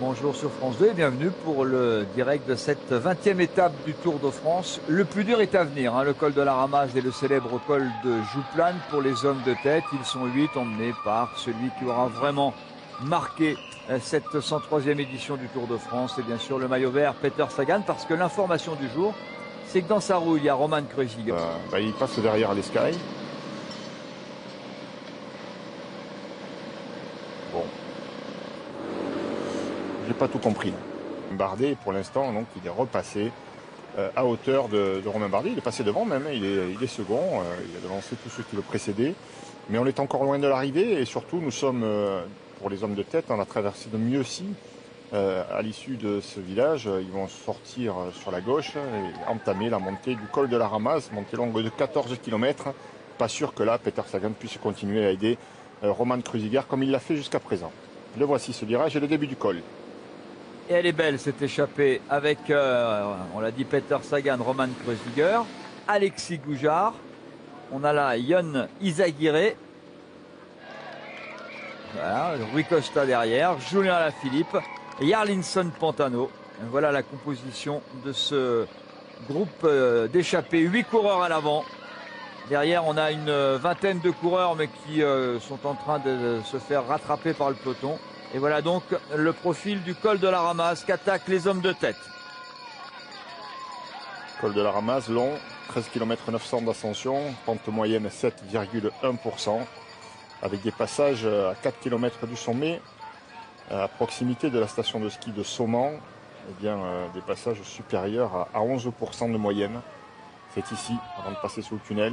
Bonjour sur France 2 et bienvenue pour le direct de cette 20e étape du Tour de France. Le plus dur est à venir, le col de la Ramasse et le célèbre col de Jouplane pour les hommes de tête. Ils sont 8 emmenés par celui qui aura vraiment marqué cette 103e édition du Tour de France. Et bien sûr le maillot vert Peter Sagan, parce que l'information du jour, c'est que dans sa roue, il y a Roman Kreuziger. Il passe derrière les Sky. Bon. J'ai pas tout compris. Bardet, pour l'instant, donc, il est repassé à hauteur de Romain Bardet. Il est passé devant même, il est second. Il a devancé tous ceux qui le précédaient. Mais on est encore loin de l'arrivée. Et surtout, nous sommes, pour les hommes de tête, on a traversé de Mieuxy. À l'issue de ce village, ils vont sortir sur la gauche et entamer la montée du col de la Ramasse, montée longue de 14 km. Pas sûr que là, Peter Sagan puisse continuer à aider Roman Kreuziger comme il l'a fait jusqu'à présent. Le voici ce virage et le début du col. Et elle est belle cette échappée avec, on l'a dit, Peter Sagan, Roman Kreuziger, Alexis Goujard. On a là Yon Izagirre. Voilà, Rui Costa derrière, Julien Alaphilippe et Yarlinson Pantano. Voilà la composition de ce groupe d'échappés. 8 coureurs à l'avant. Derrière, on a une vingtaine de coureurs, mais qui sont en train de se faire rattraper par le peloton. Et voilà donc le profil du col de la Ramasse qu'attaquent les hommes de tête. Col de la Ramasse, long, 13 km 900 d'ascension, pente moyenne 7,1%, avec des passages à 4 km du sommet, à proximité de la station de ski de Saumon, des passages supérieurs à 11% de moyenne. C'est ici, avant de passer sous le tunnel.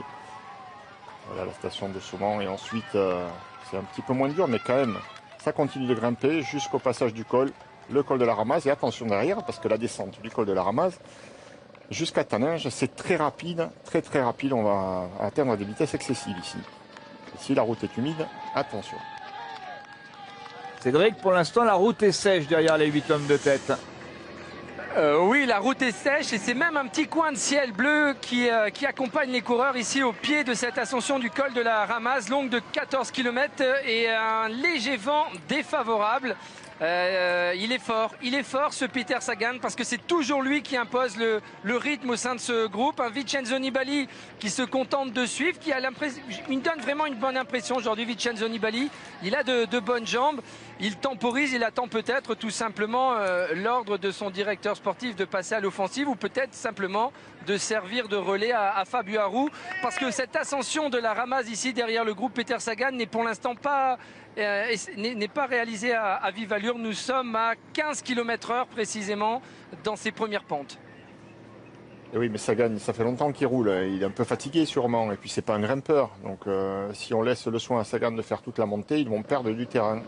Voilà la station de Saumon, et ensuite c'est un petit peu moins dur, mais quand même, ça continue de grimper jusqu'au passage du col, le col de la Ramasse. Et attention derrière, parce que la descente du col de la Ramasse jusqu'à Taninges, c'est très rapide, très rapide. On va atteindre des vitesses excessives ici. Et si la route est humide, attention. Cédric, pour l'instant, la route est sèche derrière les 8 hommes de tête. Oui, la route est sèche et c'est même un petit coin de ciel bleu qui accompagne les coureurs ici au pied de cette ascension du col de la Ramasse, longue de 14 km et un léger vent défavorable. Il est fort ce Peter Sagan, parce que c'est toujours lui qui impose le rythme au sein de ce groupe. Un Vincenzo Nibali qui se contente de suivre, il donne vraiment une bonne impression aujourd'hui. Vincenzo Nibali, il a de bonnes jambes, il temporise, il attend peut-être tout simplement l'ordre de son directeur sportif de passer à l'offensive, ou peut-être simplement de servir de relais à Fabio Aru, parce que cette ascension de la Ramasse ici derrière le groupe Peter Sagan n'est pour l'instant pas réalisée à vive allure. Nous sommes à 15 km/h précisément dans ces premières pentes. Et oui, mais Sagan, ça fait longtemps qu'il roule, il est un peu fatigué sûrement, et puis c'est pas un grimpeur. Donc si on laisse le soin à Sagan de faire toute la montée, ils vont perdre du terrain.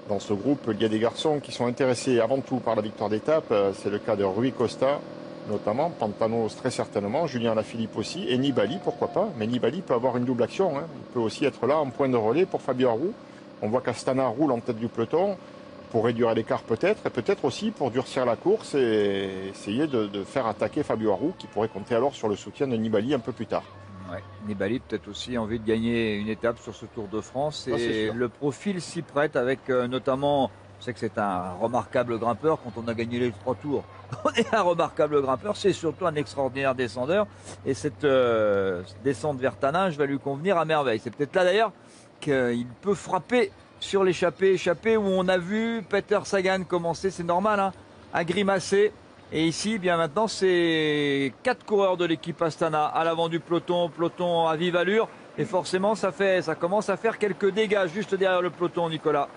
Dans ce groupe, il y a des garçons qui sont intéressés avant tout par la victoire d'étape. C'est le cas de Rui Costa, notamment, Pantano très certainement, Julien Alaphilippe aussi, et Nibali, pourquoi pas. Mais Nibali peut avoir une double action, il peut aussi être là en point de relais pour Fabio Aru. On voit qu'Astana roule en tête du peloton pour réduire l'écart peut-être, et peut-être aussi pour durcir la course et essayer de faire attaquer Fabio Aru, qui pourrait compter alors sur le soutien de Nibali un peu plus tard. Ouais. Nibali peut-être aussi envie de gagner une étape sur ce Tour de France, et le profil s'y prête avec notamment, je sais que c'est un remarquable grimpeur quand on a gagné les 3 tours. On est un remarquable grimpeur, c'est surtout un extraordinaire descendeur, et cette descente vers Taninges va lui convenir à merveille. C'est peut-être là d'ailleurs qu'il peut frapper sur l'échappée où on a vu Peter Sagan commencer, c'est normal, à grimacer. Et ici, bien maintenant, c'est 4 coureurs de l'équipe Astana à l'avant du peloton à vive allure. Et forcément, ça commence à faire quelques dégâts juste derrière le peloton, Nicolas.